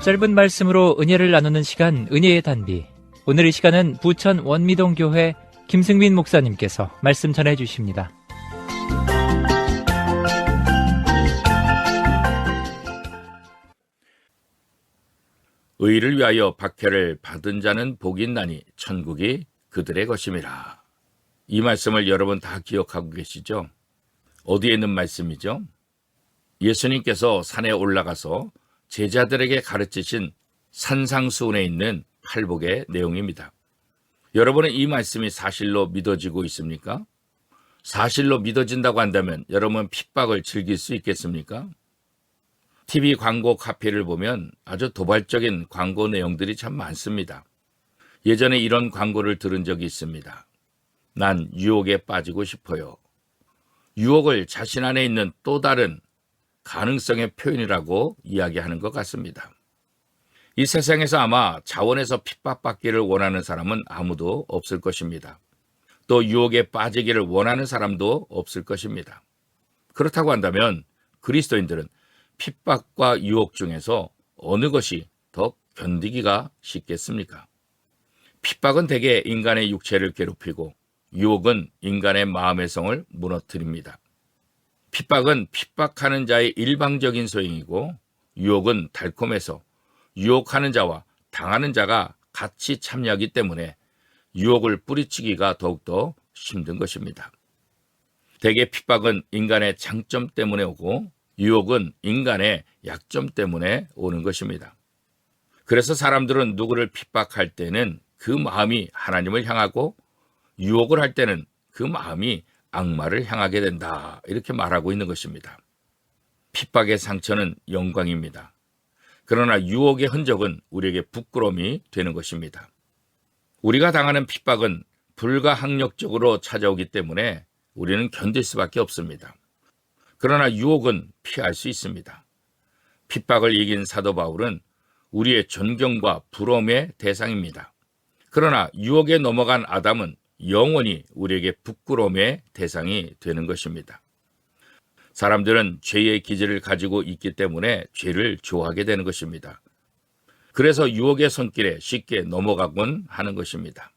짧은 말씀으로 은혜를 나누는 시간, 은혜의 단비. 오늘 이 시간은 부천 원미동교회 김승민 목사님께서 말씀 전해주십니다. 의를 위하여 박해를 받은 자는 복이 있나니 천국이 그들의 것임이라. 이 말씀을 여러분 다 기억하고 계시죠? 어디에 있는 말씀이죠? 예수님께서 산에 올라가서 제자들에게 가르치신 산상수훈에 있는 팔복의 내용입니다. 여러분은 이 말씀이 사실로 믿어지고 있습니까? 사실로 믿어진다고 한다면 여러분 핍박을 즐길 수 있겠습니까? TV 광고 카피를 보면 아주 도발적인 광고 내용들이 참 많습니다. 예전에 이런 광고를 들은 적이 있습니다. 난 유혹에 빠지고 싶어요. 유혹을 자신 안에 있는 또 다른 가능성의 표현이라고 이야기하는 것 같습니다. 이 세상에서 아마 자원에서 핍박받기를 원하는 사람은 아무도 없을 것입니다. 또 유혹에 빠지기를 원하는 사람도 없을 것입니다. 그렇다고 한다면 그리스도인들은 핍박과 유혹 중에서 어느 것이 더 견디기가 쉽겠습니까? 핍박은 대개 인간의 육체를 괴롭히고 유혹은 인간의 마음의 성을 무너뜨립니다. 핍박은 핍박하는 자의 일방적인 소행이고 유혹은 달콤해서 유혹하는 자와 당하는 자가 같이 참여하기 때문에 유혹을 뿌리치기가 더욱더 힘든 것입니다. 대개 핍박은 인간의 장점 때문에 오고 유혹은 인간의 약점 때문에 오는 것입니다. 그래서 사람들은 누구를 핍박할 때는 그 마음이 하나님을 향하고 유혹을 할 때는 그 마음이 악마를 향하게 된다. 이렇게 말하고 있는 것입니다. 핍박의 상처는 영광입니다. 그러나 유혹의 흔적은 우리에게 부끄러움이 되는 것입니다. 우리가 당하는 핍박은 불가항력적으로 찾아오기 때문에 우리는 견딜 수밖에 없습니다. 그러나 유혹은 피할 수 있습니다. 핍박을 이긴 사도 바울은 우리의 존경과 부러움의 대상입니다. 그러나 유혹에 넘어간 아담은 영원히 우리에게 부끄러움의 대상이 되는 것입니다. 사람들은 죄의 기질을 가지고 있기 때문에 죄를 좋아하게 되는 것입니다. 그래서 유혹의 손길에 쉽게 넘어가곤 하는 것입니다.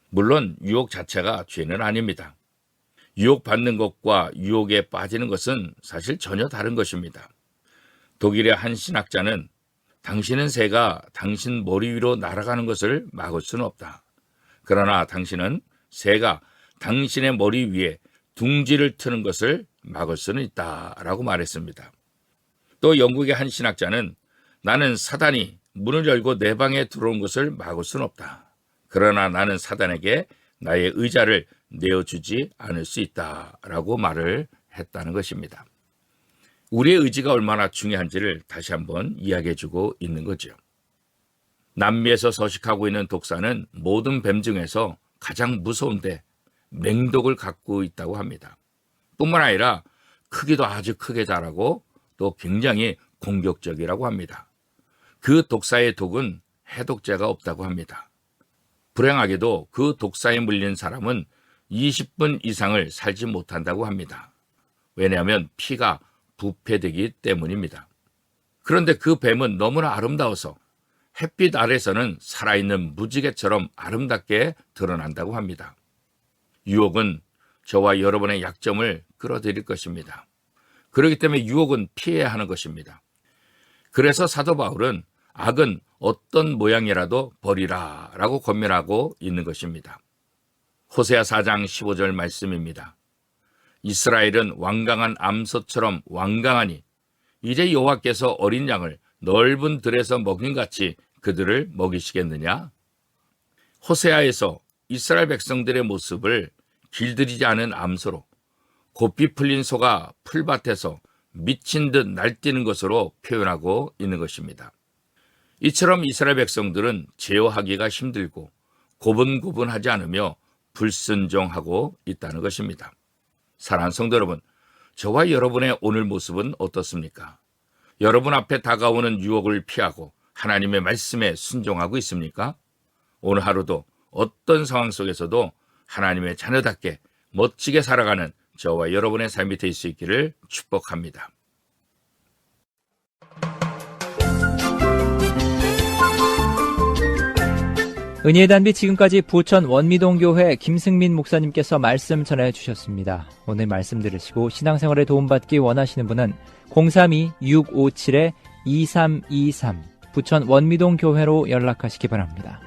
물론 유혹 자체가 죄는 아닙니다. 유혹받는 것과 유혹에 빠지는 것은 사실 전혀 다른 것입니다. 독일의 한 신학자는 당신은 새가 당신 머리 위로 날아가는 것을 막을 수는 없다. 그러나 당신은 새가 당신의 머리 위에 둥지를 트는 것을 막을 수는 있다라고 말했습니다. 또 영국의 한 신학자는 나는 사단이 문을 열고 내 방에 들어온 것을 막을 수는 없다. 그러나 나는 사단에게 나의 의자를 내어주지 않을 수 있다라고 말을 했다는 것입니다. 우리의 의지가 얼마나 중요한지를 다시 한번 이야기해주고 있는 거죠. 남미에서 서식하고 있는 독사는 모든 뱀 중에서 가장 무서운데 맹독을 갖고 있다고 합니다. 뿐만 아니라 크기도 아주 크게 자라고 또 굉장히 공격적이라고 합니다. 그 독사의 독은 해독제가 없다고 합니다. 불행하게도 그 독사에 물린 사람은 20분 이상을 살지 못한다고 합니다. 왜냐하면 피가 부패되기 때문입니다. 그런데 그 뱀은 너무나 아름다워서 햇빛 아래서는 살아있는 무지개처럼 아름답게 드러난다고 합니다. 유혹은 저와 여러분의 약점을 끌어들일 것입니다. 그렇기 때문에 유혹은 피해야 하는 것입니다. 그래서 사도 바울은 악은 어떤 모양이라도 버리라 라고 권면하고 있는 것입니다. 호세아 4장 15절 말씀입니다. 이스라엘은 완강한 암소처럼 완강하니 이제 여호와께서 어린 양을 넓은 들에서 먹인같이 그들을 먹이시겠느냐? 호세아에서 이스라엘 백성들의 모습을 길들이지 않은 암소로 곱비 풀린 소가 풀밭에서 미친 듯 날뛰는 것으로 표현하고 있는 것입니다. 이처럼 이스라엘 백성들은 제어하기가 힘들고 고분고분하지 않으며 불순종하고 있다는 것입니다. 사랑하는 성도 여러분, 저와 여러분의 오늘 모습은 어떻습니까? 여러분 앞에 다가오는 유혹을 피하고 하나님의 말씀에 순종하고 있습니까? 오늘 하루도 어떤 상황 속에서도 하나님의 자녀답게 멋지게 살아가는 저와 여러분의 삶이 될 수 있기를 축복합니다. 은혜의 단비 지금까지 부천 원미동교회 김승민 목사님께서 말씀 전해주셨습니다. 오늘 말씀 들으시고 신앙생활에 도움받기 원하시는 분은 032-657-2323 부천 원미동교회로 연락하시기 바랍니다.